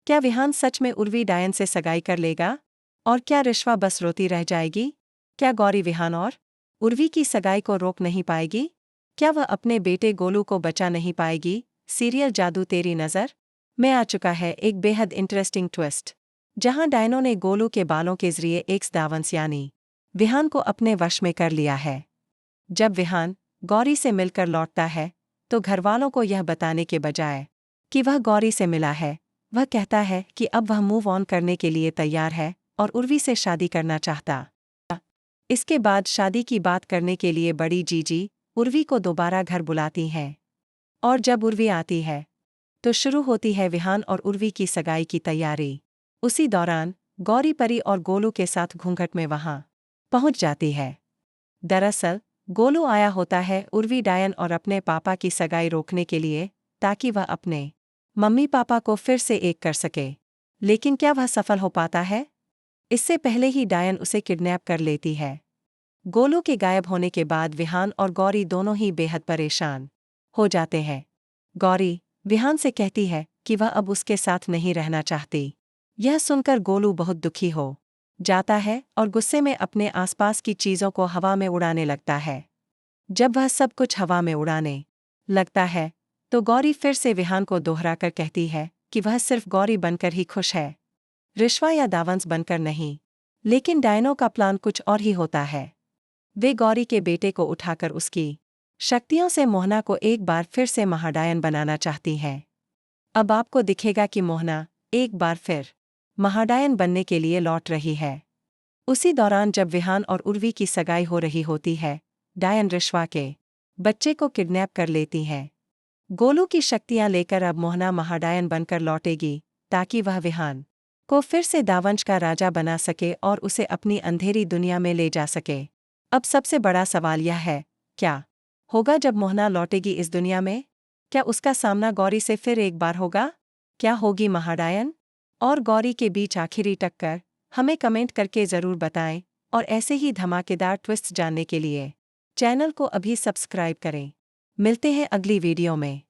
क्या विहान सच में उर्वी डायन से सगाई कर लेगा? और क्या रिश्वा बस रोती रह जाएगी? क्या गौरी विहान और उर्वी की सगाई को रोक नहीं पाएगी? क्या वह अपने बेटे गोलू को बचा नहीं पाएगी? सीरियल जादू तेरी नज़र में आ चुका है एक बेहद इंटरेस्टिंग ट्विस्ट, जहां डायनों ने गोलू के बालों के जरिए एक्स दावंस यानी विहान को अपने वश में कर लिया है। जब विहान गौरी से मिलकर लौटता है तो घरवालों को यह बताने के बजाय कि वह गौरी से मिला है, वह कहता है कि अब वह मूव ऑन करने के लिए तैयार है और उर्वी से शादी करना चाहता। इसके बाद शादी की बात करने के लिए बड़ी जीजी उर्वी को दोबारा घर बुलाती हैं। और जब उर्वी आती है तो शुरू होती है विहान और उर्वी की सगाई की तैयारी। उसी दौरान गौरी परी और गोलू के साथ घूंघट में वहां पहुंच जाती है। दरअसल गोलू आया होता है उर्वी डायन और अपने पापा की सगाई रोकने के लिए, ताकि वह अपने मम्मी पापा को फिर से एक कर सके। लेकिन क्या वह सफल हो पाता है? इससे पहले ही डायन उसे किडनैप कर लेती है। गोलू के गायब होने के बाद विहान और गौरी दोनों ही बेहद परेशान हो जाते हैं। गौरी विहान से कहती है कि वह अब उसके साथ नहीं रहना चाहती। यह सुनकर गोलू बहुत दुखी हो जाता है और गुस्से में अपने आसपास की चीज़ों को हवा में उड़ाने लगता है। जब वह सब कुछ हवा में उड़ाने लगता है तो गौरी फिर से विहान को दोहराकर कहती है कि वह सिर्फ गौरी बनकर ही खुश है, रिश्वा या दावंस बनकर नहीं। लेकिन डायनों का प्लान कुछ और ही होता है। वे गौरी के बेटे को उठाकर उसकी शक्तियों से मोहना को एक बार फिर से महाडायन बनाना चाहती हैं। अब आपको दिखेगा कि मोहना एक बार फिर महाडायन बनने के लिए लौट रही है। उसी दौरान जब विहान और उर्वी की सगाई हो रही होती है, डायन रिश्वा के बच्चे को किडनैप कर लेती हैं। गोलू की शक्तियां लेकर अब मोहना महाडायन बनकर लौटेगी, ताकि वह विहान को फिर से दावंश का राजा बना सके और उसे अपनी अंधेरी दुनिया में ले जा सके। अब सबसे बड़ा सवाल यह है, क्या होगा जब मोहना लौटेगी इस दुनिया में? क्या उसका सामना गौरी से फिर एक बार होगा? क्या होगी महाडायन और गौरी के बीच आखिरी टक्कर? हमें कमेंट करके ज़रूर बताएं और ऐसे ही धमाकेदार ट्विस्ट जानने के लिए चैनल को अभी सब्सक्राइब करें। मिलते हैं अगली वीडियो में।